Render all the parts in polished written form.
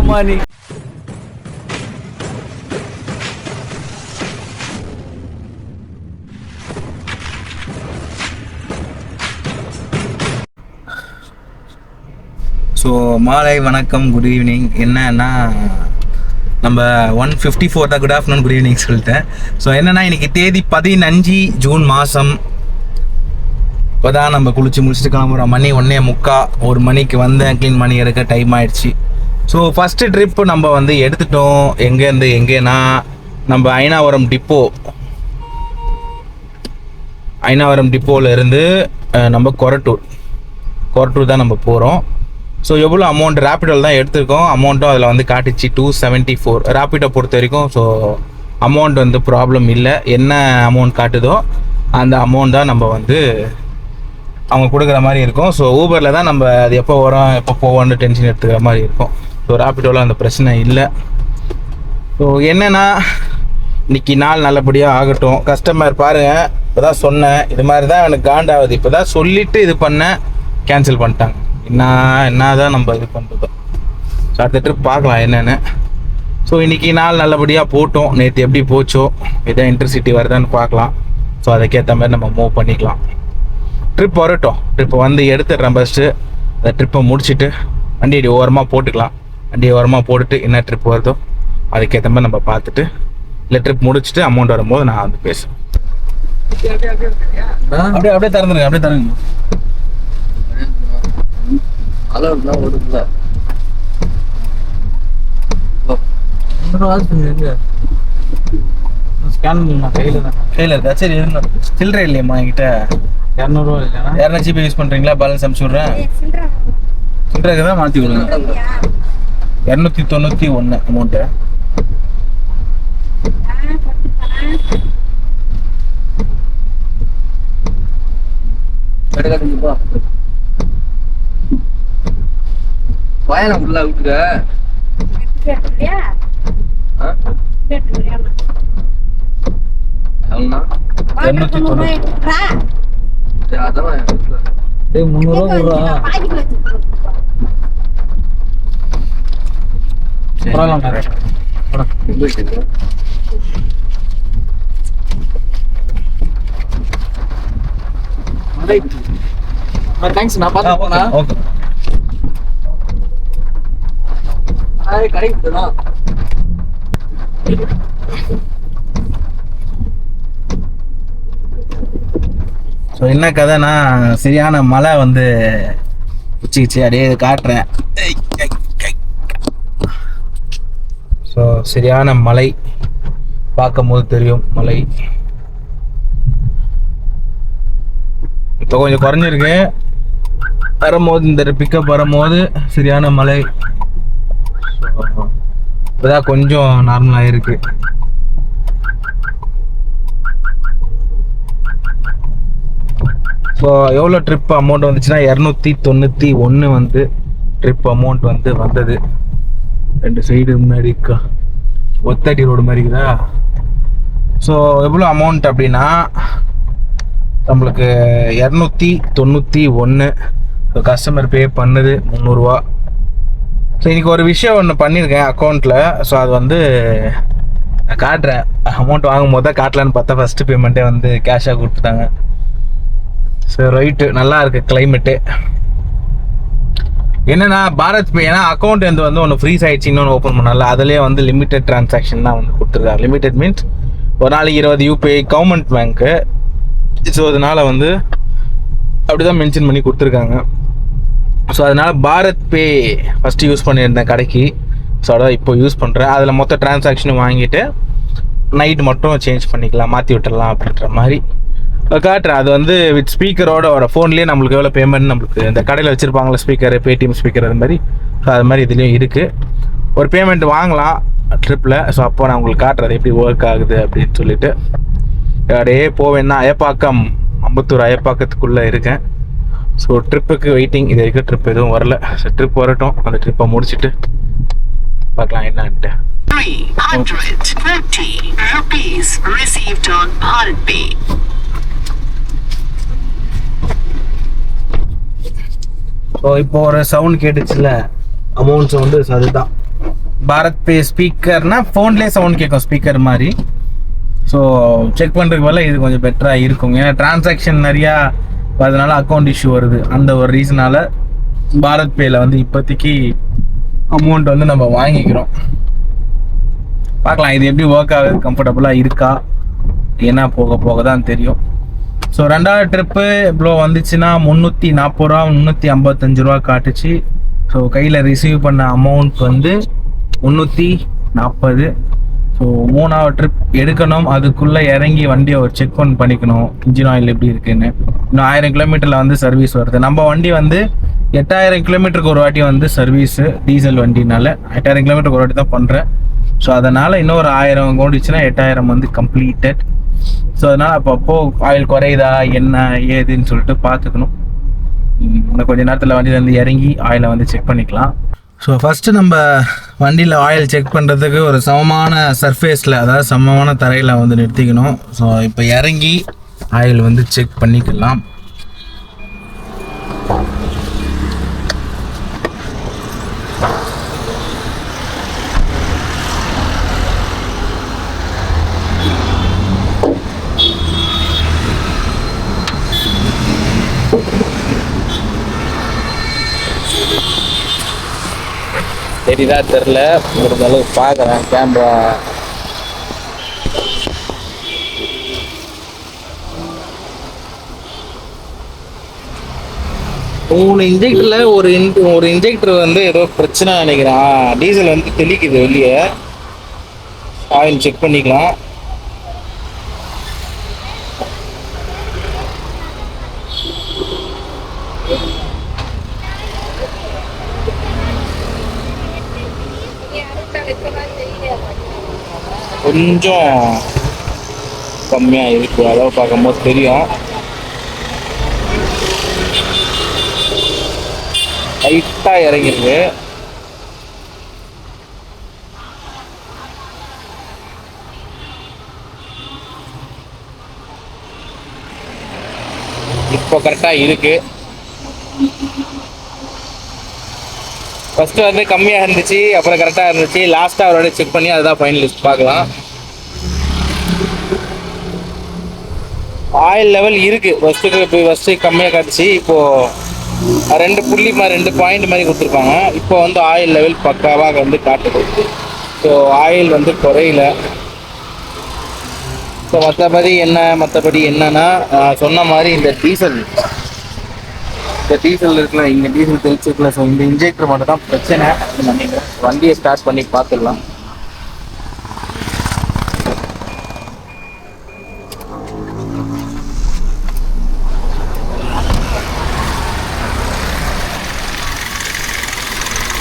பைத்தியமா நீ. ஸோ மாலை வணக்கம், குட் ஈவினிங். என்னன்னா நம்ம 1:54 தான் குட் ஆஃப்டர்நூன் குட் ஈவினிங் சொல்லிட்டேன். ஸோ என்னென்னா இன்றைக்கி தேதி 15 ஜூன் மாதம். இப்போ தான் நம்ம குளிச்சு முடிச்சுட்டு கிளம்புறோம். மணி 1:45, 1 மணிக்கு வந்தேன். க்ளீன் பண்ணி எடுக்க டைம் ஆயிடுச்சு. ஸோ ஃபஸ்ட்டு ட்ரிப்பு நம்ம வந்து எடுத்துட்டோம். எங்கேன்னா நம்ம ஐனாவரம் டிப்போவில் இருந்து நம்ம கொரட்டூர் தான் நம்ம போகிறோம். ஸோ எவ்வளோ அமௌண்ட் ரேப்பிடோவில் தான் எடுத்திருக்கோம். அமௌண்ட்டும் அதில் வந்து காட்டிச்சு 274 ரேப்பிடோ பொறுத்த வரைக்கும். ஸோ அமௌண்ட் வந்து ப்ராப்ளம் இல்லை. என்ன அமௌண்ட் காட்டுதோ அந்த அமௌண்ட் தான் நம்ம வந்து அவங்க கொடுக்குற மாதிரி இருக்கும். ஸோ ஊபரில் தான் நம்ம அது எப்போ வரோம் எப்போ போவோன்னு டென்ஷன் எடுத்துக்கிற மாதிரி இருக்கும். ஸோ ரேப்பிடோவில் அந்த பிரச்சனை இல்லை. ஸோ என்னென்னா இன்றைக்கி நாள் நல்லபடியாக ஆகட்டும். கஸ்டமர் பாருங்கள், இப்போ தான் சொன்னேன் இது மாதிரி தான் எனக்கு காண்டாகுது. இப்போ தான் சொல்லிவிட்டு இது பண்ணேன், கேன்சல் பண்ணிட்டாங்க. என்ன தான் நம்ம இது பண்ணுறதோ. ஸோ அடுத்த ட்ரிப் பார்க்கலாம் என்னென்னு. ஸோ இன்றைக்கி நாள் நல்லபடியாக போட்டோம். நேற்று எப்படி போச்சோ எதோ இன்டர்சிட்டி வருதான்னு பார்க்கலாம். ஸோ அதுக்கேற்ற மாதிரி நம்ம மூவ் பண்ணிக்கலாம். ட்ரிப் வரட்டும். ட்ரிப்பை வந்து எடுத்துடுறேன் ஃபஸ்ட்டு. அந்த ட்ரிப்பை முடிச்சுட்டு வண்டியை ஓரமாக போட்டுக்கலாம். வண்டியை ஓரமாக போட்டுட்டு என்ன ட்ரிப் வருதோ அதுக்கேற்ற மாதிரி நம்ம பார்த்துட்டு, இல்லை ட்ரிப் முடிச்சுட்டு அமௌண்ட் வரும்போது நான் வந்து பேசுவேன். அப்படியே திறந்துருங்க. அளவுலாம் வருதுல. ஸ்கேன் கையில் இருக்கா? சரி இருங்க. சில்லறை இல்லையம்மா என்கிட்ட. 200 இல்லையா? 200 ஜிபி யூஸ் பண்ணுறீங்களா? பேலன்ஸ் அனுப்பிச்சி விட்றேன். சில்லறைக்கு தான் மாற்றி விடுங்க. 291 அமௌண்ட்டு. எடுக்காதீங்கப்பா. பயணம் ஃபுல்லாக விட்டுக்க. தேங்க்ஸ். நான் பார்த்து போனா ஓகே. ஸோ என்ன கதைனா சரியான மழை வந்து உச்சிச்சு. அப்படியே காட்டுறேன். ஸோ சரியான மழை பார்க்கும் போது தெரியும். மழை இப்போ கொஞ்சம் குறைஞ்சிருக்கு. வரும்போது இந்த பிக்கப் வரும்போது சரியான மழை. இப்போதான் கொஞ்சம் நார்மலாக இருக்கு. ஸோ எவ்வளோ ட்ரிப் அமௌண்ட் வந்துச்சுன்னா 291 வந்து ட்ரிப் அமௌண்ட் வந்து வந்தது. 2 சைடு முன்னாடி ஒத்தடி ரோடு மாதிரி இருக்குதா. ஸோ எவ்வளோ அமௌண்ட் அப்படின்னா நம்மளுக்கு 291 கஸ்டமர் பே பண்ணுது 300 ரூபா. ஸோ இன்றைக்கி ஒரு விஷயம் ஒன்று பண்ணியிருக்கேன் அக்கௌண்ட்டில். ஸோ அது வந்து காட்டுறேன். அமௌண்ட் வாங்கும் போது தான் காட்டலான்னு பார்த்தா ஃபஸ்ட்டு பேமெண்ட்டே வந்து கேஷாக கொடுத்துட்டாங்க. ஸோ ரைட்டு, நல்லா இருக்குது கிளைமேட்டு. என்னென்னா பாரத் பே, ஏன்னா அக்கௌண்ட் வந்து ஒன்று ஃப்ரீஸ் ஆகிடுச்சு, இன்னொன்று ஓப்பன் பண்ணல. அதுலேயே வந்து லிமிட்டட் ட்ரான்சாக்ஷன் தான் வந்து கொடுத்துருக்காங்க. லிமிட்டட் மீன்ஸ் ஒரு நாளைக்கு 20 யூபிஐ கவர்மெண்ட் பேங்க்கு. ஸோ அதனால் வந்து அப்படி தான் மென்ஷன் பண்ணி கொடுத்துருக்காங்க. ஸோ அதனால் பாரத் பே ஃபஸ்ட்டு யூஸ் பண்ணியிருந்தேன் கடைக்கு. ஸோ அதான் இப்போ யூஸ் பண்ணுறேன். அதில் மொத்த ட்ரான்சாக்ஷனும் வாங்கிட்டு நைட்டு மட்டும் சேஞ்ச் பண்ணிக்கலாம், மாற்றி விட்டுடலாம் அப்படின்ற மாதிரி காட்டுறேன். அது வந்து வித் ஸ்பீக்கரோட வர ஃபோன்லேயே நம்மளுக்கு எவ்வளோ பேமெண்ட், நம்மளுக்கு இந்த கடையில் வச்சுருப்பாங்களே ஸ்பீக்கரு, பேடிஎம் ஸ்பீக்கர், அது மாதிரி. ஸோ அது மாதிரி இதுலேயும் இருக்குது. ஒரு பேமெண்ட் வாங்கலாம் ட்ரிப்பில். ஸோ அப்போ நான் உங்களுக்கு காட்டுறது எப்படி ஒர்க் ஆகுது அப்படின்னு சொல்லிட்டு. அப்படியே போவேன்னா அயப்பாக்கம், அம்பத்தூர் அயப்பாக்கத்துக்குள்ளே இருக்கேன். ஸோ ட்ரிப்புக்கு வெயிட்டிங். இது வரைக்கும் ட்ரிப் எதுவும் வரல. ஸோ ட்ரிப் வரட்டும், அந்த ட்ரிப்பை முடிச்சுட்டு பார்க்கலாம் என்னான்ட்டு. 340 rupees received on Bharat Pay. So இப்போ ஒரு சவுண்ட் கேட்டுச்சுல, அமௌண்ட் சவுண்டு. ஸோ அதுதான் பாரத் பே ஸ்பீக்கர்னா ஃபோன்லேயே சவுண்ட் கேட்கும் ஸ்பீக்கர் மாதிரி. ஸோ செக் பண்ணுறதுக்கு பதிலாக இது கொஞ்சம் பெட்டராக இருக்கும். ஏன்னா டிரான்சாக்ஷன் நிறையா அதனால அக்கௌண்ட் இஷ்யூ வருது. அந்த ஒரு ரீசனால் பாரத் பேயில் வந்து இப்போதைக்கு அமௌண்ட் வந்து நம்ம வாங்கிக்கிறோம். பார்க்கலாம் இது எப்படி ஒர்க் ஆகுது, கம்ஃபர்டபுளாக இருக்கா ஏன்னா போக போக தான் தெரியும். ஸோ 2வது ட்ரிப்பு இவ்வளோ வந்துச்சுன்னா 340 ரூபா 355 ரூபா காட்டுச்சு. ஸோ கையில் ரிசீவ் பண்ண அமௌண்ட் வந்து 340. ஸோ 3வது ட்ரிப் எடுக்கணும். அதுக்குள்ளே இறங்கி வண்டியை ஒரு செக் பண்ணிக்கணும் இன்ஜின் ஆயில் எப்படி இருக்குன்னு. இன்னும் 1000 கிலோமீட்டரில் வந்து சர்வீஸ் வருது. நம்ம வண்டி வந்து 8000 கிலோமீட்டருக்கு ஒரு வாட்டி வந்து சர்வீஸு, டீசல் வண்டினால 8000 கிலோமீட்டருக்கு ஒரு வாட்டி தான் பண்ணுறேன். ஸோ அதனால் இன்னும் ஒரு 1000 ஓடிச்சுன்னா 8000 வந்து கம்ப்ளீட்டட். ஸோ அதனால் அப்பப்போ ஆயில் குறையுதா என்ன ஏதுன்னு சொல்லிட்டு பார்த்துக்கணும். இன்னும் கொஞ்சம் நேரத்தில் வண்டியிலேருந்து இறங்கி ஆயிலை வந்து செக் பண்ணிக்கலாம். ஸோ ஃபஸ்ட்டு நம்ம வண்டியில் ஆயில் செக் பண்ணுறதுக்கு ஒரு சமமான சர்ஃபேஸில், அதாவது சமமான தரையில் வந்து நிறுத்திக்கணும். ஸோ இப்போ இறங்கி ஆயில் வந்து செக் பண்ணிக்கலாம். தெரியுதா தெரில, முடிஞ்ச அளவு பார்க்குறேன் கேமரா. மூணு இன்ஜெக்டரில் ஒரு இன்ஜெக்டர் வந்து ஏதோ பிரச்சனை நினைக்கிறேன். டீசல் வந்து தெளிக்குது வெளியே. ஆயில் செக் பண்ணிக்கலாம். கொஞ்சம் கம்மியாக இருக்கு, அளவு பார்க்கும்போது தெரியும். லைட்டாக இறங்கிருக்கு. இப்போ கரெக்டாக இருக்கு. ஃபஸ்ட்டு வந்து கம்மியாக இருந்துச்சு, அப்புறம் கரெக்டாக இருந்துச்சு. லாஸ்ட்டாக அவரோட செக் பண்ணி அதுதான் ஃபைனல் லிஸ்ட் பார்க்கலாம். ஆயில் லெவல் இருக்குது. ஃபஸ்ட்டு கம்மியாக காட்டுச்சு. இப்போது 2 புள்ளி மாதிரி 2 பாயிண்ட் மாதிரி கொடுத்துருப்பாங்க. இப்போ வந்து ஆயில் லெவல் பக்காவாக வந்து காட்டுது. ஸோ ஆயில் வந்து குறையில. ஸோ மற்றபடி என்னன்னா சொன்ன மாதிரி இந்த டீசல் இருக்குல்ல, இங்கே டீசல் தெளிச்சிருக்கல. ஸோ இந்த இன்ஜெக்டர் மட்டும் தான் பிரச்சனை. நீங்கள் வண்டியை ஸ்டார்ட் பண்ணி பார்த்துடலாம்.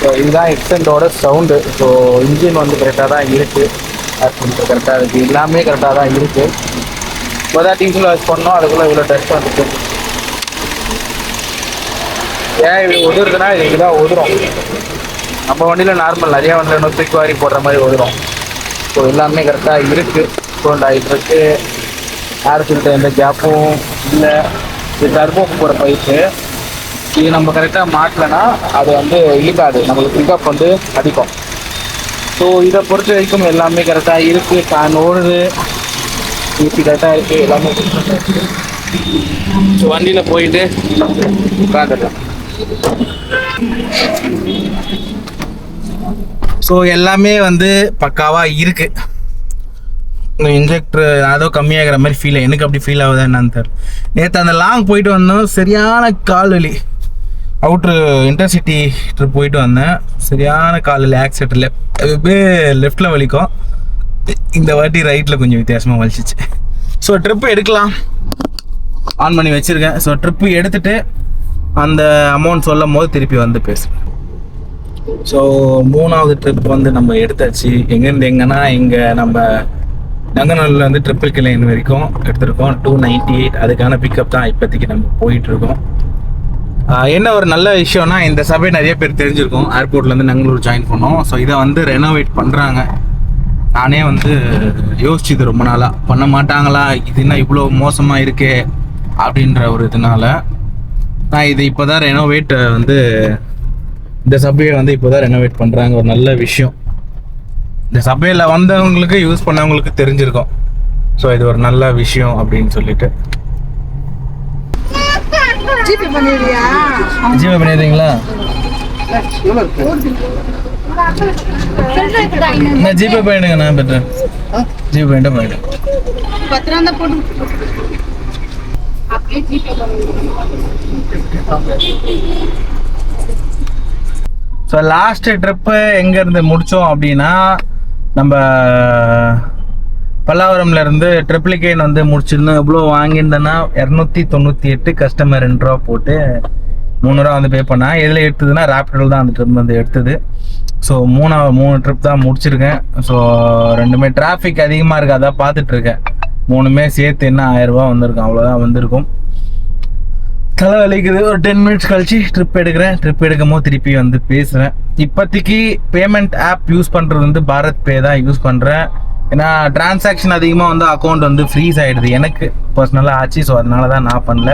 ஸோ இதுதான் எக்ஸ்டெண்டோட சவுண்டு. ஸோ இன்ஜின் வந்து கரெக்டாக தான் இருக்குது. கரெக்டாக இருக்குது, எல்லாமே கரெக்டாக தான் இருக்குது. இப்போ தான் டீசல் வாஷ் பண்ணோம், அதுக்குள்ளே இவ்வளோ டஸ்ட் வந்துட்டு. ஏன் இது உதிருதுன்னா இதுக்கு தான் உதிரும். நம்ம வண்டியில் நார்மல், நிறையா வண்டியில் இன்னும் தூக்கி வாரி போடுற மாதிரி உதிரும். ஸோ எல்லாமே கரெக்டாக இருக்குது. கோல்ட் ஆகிட்டு இருக்கு. ஏர் ஃபில்டர் எந்த கேப்பும் இல்லை. இது டர்போ போகிற பைப்பு. இது நம்ம கரெக்டாக மாட்டலைன்னா அது வந்து இழுக்காது, நம்மளுக்கு பிக்கப் வந்து அடிக்கும். ஸோ இதை பொறுத்த வரைக்கும் எல்லாமே கரெக்டாக இருக்குது. ஃபேன் ஓடுது, ஏசி கரெக்டாக இருக்குது, எல்லாமே இருக்குது. ஸோ வண்டியில் போயிட்டு உட்காந்துடலாம். ஸோ எல்லாமே வந்து பக்காவாக இருக்குது. இன்ஜெக்டர் அதோ கம்மியாகிற மாதிரி ஃபீல், எனக்கு அப்படி ஃபீல் ஆகுதா என்னன்னு தெரியல. நேற்று அந்த லாங் போயிட்டு வந்தோம், சரியான கால் வலி. அவுட்ரு இன்டர்சிட்டி ட்ரிப் போயிட்டு வந்தேன், சரியான கால் வலி. ஆக்சிடென்ட்டில் லெஃப்டில் வலிக்கும், இந்த வாட்டி ரைட்டில் கொஞ்சம் வித்தியாசமாக வலிச்சிச்சு. ஸோ ட்ரிப்பு எடுக்கலாம், ஆன் பண்ணி வச்சுருக்கேன். ஸோ ட்ரிப்பு எடுத்துகிட்டு அந்த அமௌண்ட் சொல்லும் போது திருப்பி வந்து பேசுகிறேன். ஸோ 3வது ட்ரிப் வந்து நம்ம எடுத்தாச்சு. எங்கேருந்து எங்கன்னா இங்கே நம்ம நங்கநல்லூர்லேருந்து ட்ரிப்பிள் கிளைன் வரைக்கும் எடுத்திருக்கோம். 298 அதுக்கான பிக்கப் தான் இப்போதைக்கு நம்ம போயிட்டுருக்கோம். என்ன ஒரு நல்ல விஷயம்னா, இந்த சபை நிறைய பேர் தெரிஞ்சிருக்கும். ஏர்போர்ட்லேருந்து நங்கநல்லூர் ஜாயின் பண்ணோம். ஸோ இதை வந்து ரெனோவேட் பண்ணுறாங்க. நானே வந்து யோசிச்சுது ரொம்ப நாளாக, பண்ண மாட்டாங்களா இது என்ன இவ்வளோ மோசமாக இருக்கே அப்படின்ற ஒரு இதனால நான் இது இப்போ தான் ரெனோவேட் வந்து இந்த சபையை வந்து இப்போ தான் ரெனோவேட் பண்ணுறாங்க. ஒரு நல்ல விஷயம். இந்த சபையில வந்தவங்களுக்கு யூஸ் பண்ணவங்களுக்கு தெரிஞ்சிருக்கும். ஸோ இது ஒரு நல்ல விஷயம் அப்படின்னு சொல்லிட்டு. ஜிபே பண்ணிடுறீங்களா? நான் ஜிபே பண்ணிடுங்க, நான் பெற்றேன். ஜிபே பண்ணிட்டு போயிட்டேன். ஸோ லாஸ்ட் ட்ரிப்பு எங்கேருந்து முடித்தோம் அப்படின்னா, நம்ம பல்லாவரம்ல இருந்து ட்ரிப்ளிகேன் வந்து முடிச்சிருந்தோம். எவ்வளோ வாங்கியிருந்தேன்னா 298 கஸ்டமர் 2 ரூபா போட்டு 3 ரூபா வந்து பே பண்ணா. எதில் எடுத்ததுன்னா ரேபிடோவில் தான் அந்த ட்ரிப் வந்து எடுத்தது. ஸோ 3 ட்ரிப் தான் முடிச்சிருக்கேன். ஸோ ரெண்டுமே டிராஃபிக் அதிகமாக இருக்கு, அதான் பார்த்துட்டு இருக்கேன். 3மே சேர்த்து என்ன 1000 ரூபா வந்திருக்கும், அவ்வளோதான் வந்திருக்கும். தலை வலிக்குது. ஒரு 10 மினிட்ஸ் கழிச்சு ட்ரிப் எடுக்கிறேன். ட்ரிப் எடுக்கும் போது திருப்பி வந்து பேசுகிறேன். இப்போதைக்கு பேமெண்ட் ஆப் யூஸ் பண்ணுறது வந்து பாரத் பே தான் யூஸ் பண்ணுறேன். ஏன்னா டிரான்சாக்ஷன் அதிகமாக வந்து அக்கௌண்ட் வந்து ஃப்ரீஸ் ஆகிடுது, எனக்கு பர்சனலாக ஆச்சு. ஸோ அதனால தான் நான் பண்ணல.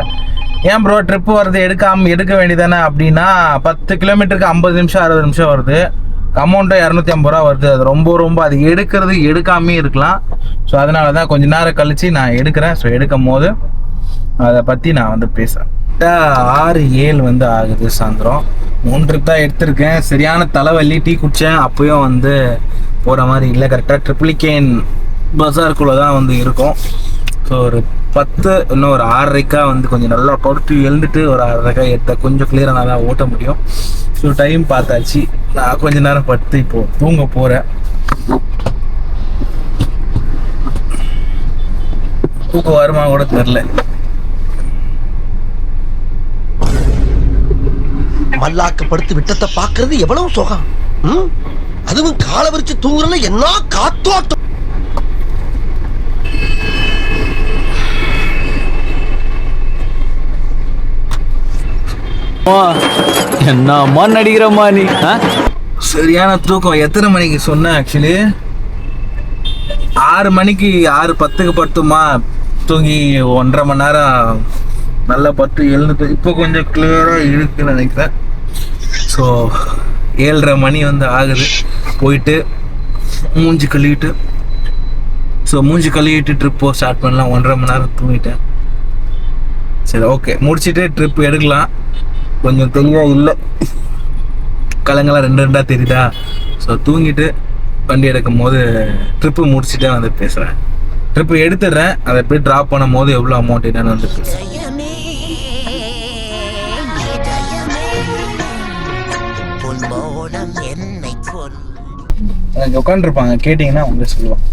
ஏன் ப்ரோ ட்ரிப்பு வருது எடுக்க வேண்டியதானே அப்படின்னா, 10 கிலோமீட்டருக்கு 50 நிமிஷம் 60 நிமிஷம் வருது, அமௌண்ட்டு 250 ரூபா வருது. அது ரொம்ப அது எடுக்காமே இருக்கலாம். ஸோ அதனால தான் கொஞ்ச நேரம் கழித்து நான் எடுக்கிறேன். ஸோ எடுக்கும் போது அதை பற்றி நான் வந்து பேசுகிறேன். 6-7 வந்து ஆகுது சாயந்தரம். 3 ட்ரிப் தான் எடுத்திருக்கேன். சரியான தலைவலி, டீ குடித்தேன், அப்போயும் வந்து போகிற மாதிரி இல்லை. கரெக்டாக ட்ரிப்ளிகேன் பஸாருக்குள்ளே தான் வந்து இருக்கும். ஸோ ஒரு 10 இன்னும் ஒரு 6:30 வந்து கொஞ்சம் நல்லா படுத்து எழுந்துட்டு ஒரு 6:30 எடுத்தால் கொஞ்சம் கிளியராக நல்லா ஓட்ட முடியும். ஸோ டைம் பார்த்தாச்சு. நான் கொஞ்ச நேரம் படுத்து இப்போது தூங்க போகிறேன். தூக்கம் வருமா கூட தெரில. மல்லாக்கப்படுத்தி விட்டத்தை பாக்குறது எவ்வளவு சுகம். அதுவும் காலை விரிச்சு தூங்குறல என்ன காத்தோட்டம். என்னம்மா நடிக்கிறம்மா நீ? சரியான தூக்கம். எத்தனை மணிக்கு சொன்னேன்? ஆக்சுவலி 6 மணிக்கு 6:10க்கு படுத்துமா, தூங்கி 1.5 மணி நேரம் நல்லா பட்டு எழுந்துட்டு இப்போ கொஞ்சம் கிளியராக இருக்குன்னு நினைக்கிறேன். ஸோ 7:30 மணி வந்து ஆகுது. போயிட்டு மூஞ்சி கழுவிட்டு ட்ரிப்போ ஸ்டார்ட் பண்ணலாம். 1.5 மணி நேரம் தூங்கிட்டேன். சரி, ஓகே, முடிச்சுட்டு ட்ரிப் எடுக்கலாம். கொஞ்சம் தெளிவாக இல்லை, கலங்கெல்லாம் 2 தெரியுதா? ஸோ தூங்கிட்டு வண்டி எடுக்கும் போது ட்ரிப்பு முடிச்சுட்டே வந்து பேசுகிறேன். ட்ரிப்பு எடுத்துடுறேன். அதை போய் ட்ராப் பண்ணும் போது எவ்வளோ அமௌண்ட் என்னன்னு வந்து பேசுகிறேன். அங்கே உட்காந்துருப்பாங்க, கேட்டிங்கன்னா அவங்க சொல்லுவாங்க.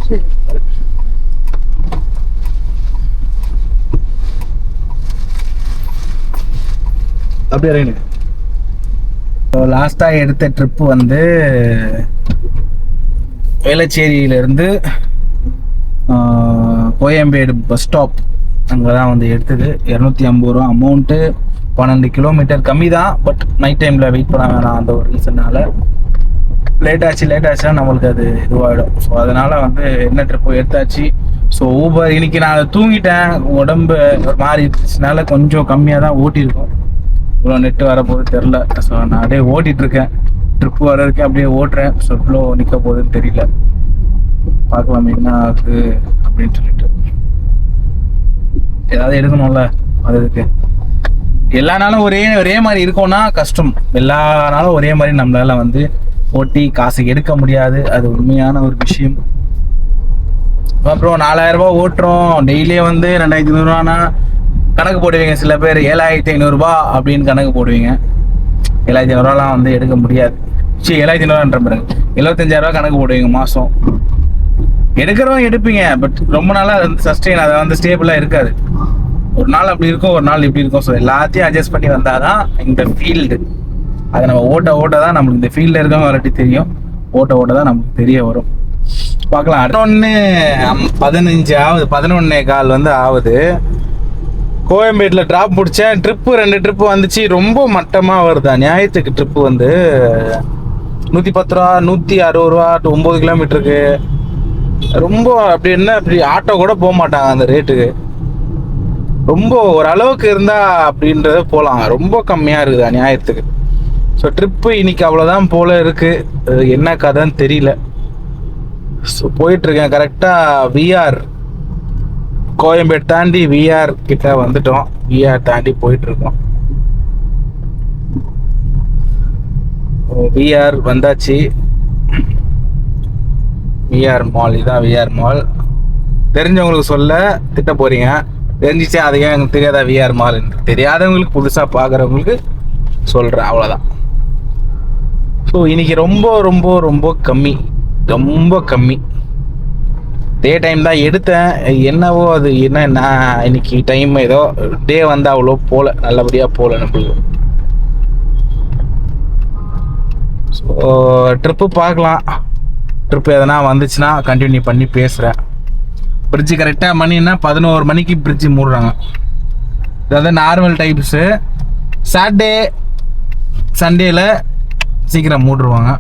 அப்படியே இறங்க. லாஸ்ட்டாக எடுத்த ட்ரிப்பு வந்து வேளச்சேரியிலேருந்து கோயம்பேடு பஸ் ஸ்டாப், அங்கே தான் வந்து எடுத்தது. 250 ரூபா அமௌண்ட்டு. 12 கிலோமீட்டர் கம்மி தான், பட் நைட் டைமில் வெயிட் பண்ண வேணாம். அந்த ஒரு ரீசனால் லேட் ஆச்சுன்னா நம்மளுக்கு அது இதுவாகிடும். ஸோ அதனால் வந்து என்ன ட்ரிப்பு எடுத்தாச்சு. ஸோ ஊபர் இன்னைக்கு நான் தூங்கிட்டேன், உடம்பு ஒரு மாதிரி இருந்துச்சுனால கொஞ்சம் கம்மியாக தான் ஓட்டியிருக்கோம். இவ்வளோ நெட்டு வரப்போது தெரில. ஸோ நான் அப்படியே ஓட்டிகிட்ருக்கேன். ட்ரிப்பு வர இருக்கேன், அப்படியே ஓட்டுறேன். ஸோ இவ்வளோ நிற்க போகுதுன்னு தெரியல, பார்க்கலாம் என்ன ஆகுது அப்படின்னு சொல்லிட்டு. ஏதாவது எடுக்கணும்ல, அதுக்கு எல்லா நாளும் ஒரே மாதிரி இருக்கும்னா கஷ்டம். எல்லா நாளும் ஒரே மாதிரி நம்மளால வந்து ஓட்டி காசு எடுக்க முடியாது. அது உண்மையான ஒரு விஷயம். அப்புறம் 4000 ரூபா ஓட்டுறோம், டெய்லியே வந்து 2500 ரூபானா கணக்கு போடுவீங்க. சில பேர் 7500 ரூபா அப்படின்னு கணக்கு போடுவீங்க. 7500 ரூபாலாம் வந்து எடுக்க முடியாது. 7500 பாருங்க, 75000 ரூபா கணக்கு போடுவீங்க மாதம். எடுக்கிறவங்க எடுப்பீங்க, பட் ரொம்ப நாளாக அது வந்து சஸ்டெயின், அதை வந்து ஸ்டேபிளாக இருக்காது. ஒரு நாள் அப்படி இருக்கும், ஒரு நாள் இப்படி இருக்கும். ஸோ எல்லாத்தையும் அட்ஜஸ்ட் பண்ணி வந்தால் தான் இந்த ஃபீல்டு. அதை நம்ம ஓட்ட தான் நம்மளுக்கு இந்த ஃபீல்டில் இருக்கவங்க வரட்டி தெரியும். ஓட்ட தான் நமக்கு தெரிய வரும். பார்க்கலாம். 11:15 ஆகுது, 11:15 வந்து ஆகுது. கோயம்பேட்டில் ட்ராப் முடித்தேன். ட்ரிப்பு 2 ட்ரிப்பு வந்துச்சு. ரொம்ப மட்டமாக வருதா நியாயத்துக்கு. ட்ரிப்பு வந்து 110 ரூபா, 160 ரூபா, 9 கிலோமீட்டருக்கு. ரொம்ப அப்படி என்ன, அப்படி ஆட்டோ கூட போக மாட்டாங்க அந்த ரேட்டுக்கு. ரொம்ப ஓரளவுக்கு இருந்தா அப்படின்றத போகலாம். ரொம்ப கம்மியாக இருக்குதா நியாயத்துக்கு. ஸோ ட்ரிப்பு இன்னைக்கு அவ்வளோதான் போல இருக்கு. என்ன கதைன்னு தெரியல. ஸோ போயிட்டுருக்கேன். கரெக்டாக விஆர் கோயம்பேடு தாண்டி விஆர் கிட்ட வந்துட்டோம். விஆர் தாண்டி போயிட்டுருக்கோம். விஆர் வந்தாச்சு. விஆர் மால், இதுதான் விஆர் மால். தெரிஞ்சவங்களுக்கு சொல்ல திட்ட போகிறீங்க, தெரிஞ்சிச்சு அது ஏன் எனக்கு தெரியாதா விஆர் மால். தெரியாதவங்களுக்கு புதுசாக பார்க்குறவங்களுக்கு சொல்கிறேன், அவ்வளோதான். ஸோ இன்றைக்கி ரொம்ப ரொம்ப ரொம்ப கம்மி, ரொம்ப கம்மி. டே டைம் தான் எடுத்தேன். என்னவோ அது என்ன இன்னைக்கு டைம் ஏதோ டே வந்து அவ்வளோ போகல, நல்லபடியாக போகல நம்மளுக்கு. ஸோ ட்ரிப்பு பார்க்கலாம். ட்ரிப்பு எதனா வந்துச்சுன்னா கண்டினியூ பண்ணி பேசுகிறேன். பிரிட்ஜு கரெக்டாக மணின்னா 11 மணிக்கு பிரிட்ஜு மூடுறாங்க. இது வந்து நார்மல் டைப்ஸு. சாட்டர்டே சண்டேல சீக்கிரம் மூடுருவாங்க.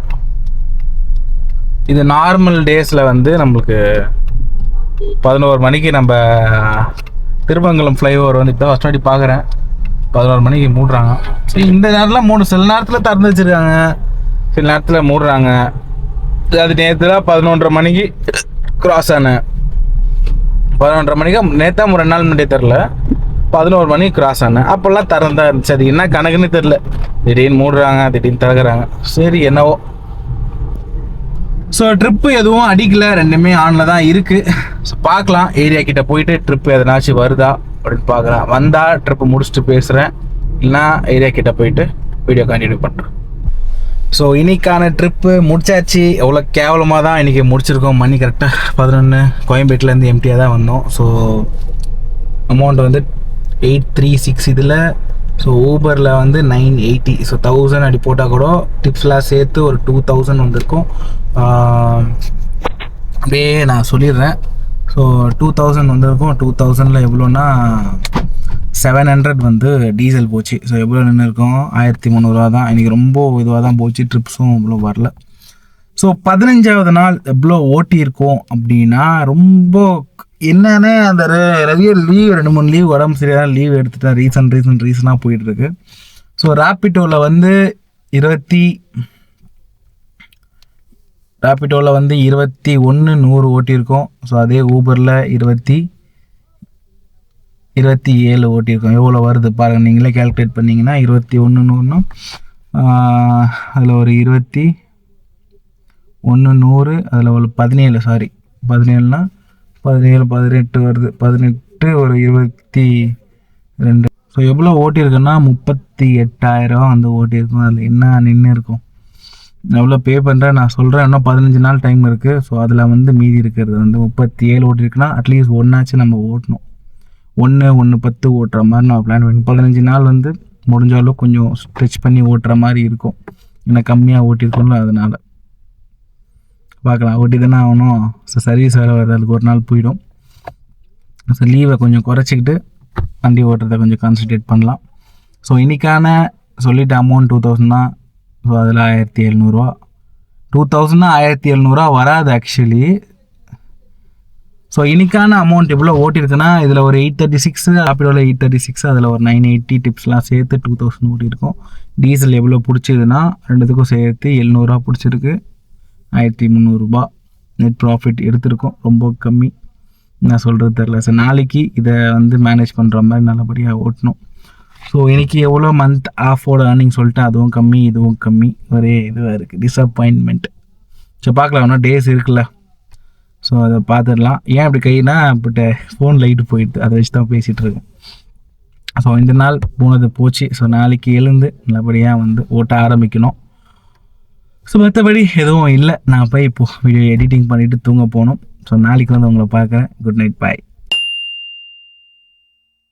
இது நார்மல் டேஸில் வந்து நம்மளுக்கு 11 மணிக்கு நம்ம திருமங்கலம் ஃப்ளைஓவர் வந்து இப்போ ஃபஸ்ட் வாட்டி பார்க்குறேன். 11 மணிக்கு மூடுறாங்க. சரி, இந்த நேரத்தில் சில நேரத்தில் திறந்து வச்சுருக்காங்க, சில நேரத்தில் மூடுறாங்க. அது நேற்று தான் 11:30 மணிக்கு கிராஸ் ஆனேன். 11:30 மணிக்கு நேற்றா 2 நாள் முன்னாடி தெரில, 11 மணிக்கு கிராஸ் ஆனேன். அப்போல்லாம் திறந்தா இருந்துச்சு. அது என்ன கணக்குன்னு தெரில. திடீர்னு மூடுறாங்க, திடீர்னு திறக்கிறாங்க. சரி, என்னவோ. ஸோ ட்ரிப்பு எதுவும் அடிக்கல, ரெண்டுமே ஆனில் தான் இருக்குது. ஸோ பார்க்கலாம், ஏரியா கிட்ட போயிட்டு ட்ரிப்பு எதனாச்சும் வருதா அப்படின்னு பார்க்கலாம். வந்தால் ட்ரிப்பு முடிச்சுட்டு பேசுகிறேன், இல்லைனா ஏரியா கிட்ட போயிட்டு வீடியோ கண்டினியூ பண்ணுறேன். ஸோ இன்னைக்கான ட்ரிப்பு முடிச்சாச்சு. எவ்வளோ கேவலமாக தான் இன்றைக்கி முடிச்சிருக்கோம். மணி கரெக்டாக 11. கோயம்பேட்டிலேருந்து எம்டியாக தான் வந்தோம். ஸோ அமௌண்ட் வந்து 836 இதில். ஸோ ஊபரில் வந்து 980. ஸோ 1000 அடி போட்டால் கூட டிப்ஸ்லாம் சேர்த்து ஒரு 2000 வந்திருக்கும். அப்படியே நான் சொல்லிடுறேன். ஸோ 2000 வந்திருக்கும். 2000ல் எவ்வளோன்னா 700 வந்து டீசல் போச்சு. ஸோ எவ்வளோ நின்று இருக்கும்? 1300 தான். இன்றைக்கி ரொம்ப இதுவாக தான் போச்சு. ட்ரிப்ஸும் இவ்வளோ வரல. ஸோ 15வது நாள் எவ்வளோ ஓட்டி இருக்கோம் அப்படின்னா, ரொம்ப என்னென்ன அந்த ரவியர் லீவ் 2-3 லீவ் உடம்பு சரியாக லீவ் எடுத்துட்டேன். ரீசனாக போயிட்டுருக்கு. ஸோ ராப்பிட்டோவில் வந்து 21 ஓட்டியிருக்கோம். ஸோ அதே ஊபரில் 27 ஓட்டியிருக்கோம். எவ்வளோ வருது பாருங்கள், நீங்களே கேல்குலேட் பண்ணிங்கன்னா 21 அதில் ஒரு 21 அதில் ஒரு 17 17னா 17 18 வருது. 18 ஒரு 22. ஸோ எவ்வளோ ஓட்டியிருக்குன்னா 38,000 வந்து ஓட்டியிருக்கோம். அதில் என்ன நின்று இருக்கும், எவ்வளோ பே பண்ணுறேன் நான் சொல்கிறேன். இன்னும் 15 நாள் டைம் இருக்குது. ஸோ அதில் வந்து மீதி இருக்கிறது வந்து 37 ஓட்டியிருக்குன்னா அட்லீஸ்ட் ஒன்றாச்சும் நம்ம ஓட்டணும். 1-10 ஓட்டுற மாதிரி நான் பிளான் பண்ணி 15 நாள் வந்து முடிஞ்சாலும் கொஞ்சம் ஸ்ட்ரெச் பண்ணி ஓட்டுற மாதிரி இருக்கும். ஏன்னா கம்மியாக ஓட்டியிருக்கோம்ல, அதனால் பார்க்கலாம். ஓட்டி தானே ஆகணும். ஸோ சர்வீஸ் வேறு வருது, அதுக்கு ஒரு நாள் போயிடும். ஸோ லீவை கொஞ்சம் குறைச்சிக்கிட்டு வண்டி ஓட்டுறதை கொஞ்சம் கான்சன்ட்ரேட் பண்ணலாம். ஸோ இன்றைக்கான சொல்லிட்டு அமௌண்ட் 2000 தான். ஸோ அதில் 1700. 2000 1700 வராது ஆக்சுவலி. ஸோ இன்றைக்கான அமௌண்ட் எவ்வளோ ஓட்டியிருக்குன்னா, இதில் ஒரு 836, ராப்பிடோவில் 836, அதில் ஒரு 980 டிப்ஸ்லாம் சேர்த்து 2000 ஓட்டியிருக்கோம். டீசல் எவ்வளோ பிடிச்சிதுன்னா ரெண்டுத்துக்கும் சேர்த்து 700 பிடிச்சிருக்கு. 1300 நெட் ப்ராஃபிட் எடுத்திருக்கோம். ரொம்ப கம்மி, நான் சொல்கிறது தெரில. ஸோ நாளைக்கு இதை வந்து மேனேஜ் பண்ணுற மாதிரி நல்லபடியாக ஓட்டணும். ஸோ இன்றைக்கி எவ்வளோ மந்த் ஆஃபோட ஏர்னிங் சொல்லிட்டு அதுவும் கம்மி, இதுவும் கம்மி. ஒரே இதுவாக இருக்குது, டிஸப்பாயின்மெண்ட். ஸோ பார்க்கலாம், இன்னும் டேஸ் இருக்குல்ல. ஸோ அதை பார்த்துடலாம். ஏன் அப்படி கைனா பட் ஃபோன் லைட்டு போயிடுது, அதை வச்சு தான் பேசிகிட்டு இருக்கேன். ஸோ இந்த நாள் போனது போச்சு. ஸோ நாளைக்கு எழுந்து நல்லபடியாக வந்து ஓட்ட ஆரம்பிக்கணும். ஸோ மற்றபடி எதுவும் இல்லை. நான் போய் இப்போது வீடியோ எடிட்டிங் பண்ணிவிட்டு தூங்க போகணும். ஸோ நாளைக்கு வந்து உங்களை பார்க்குறேன். குட் நைட், பாய்.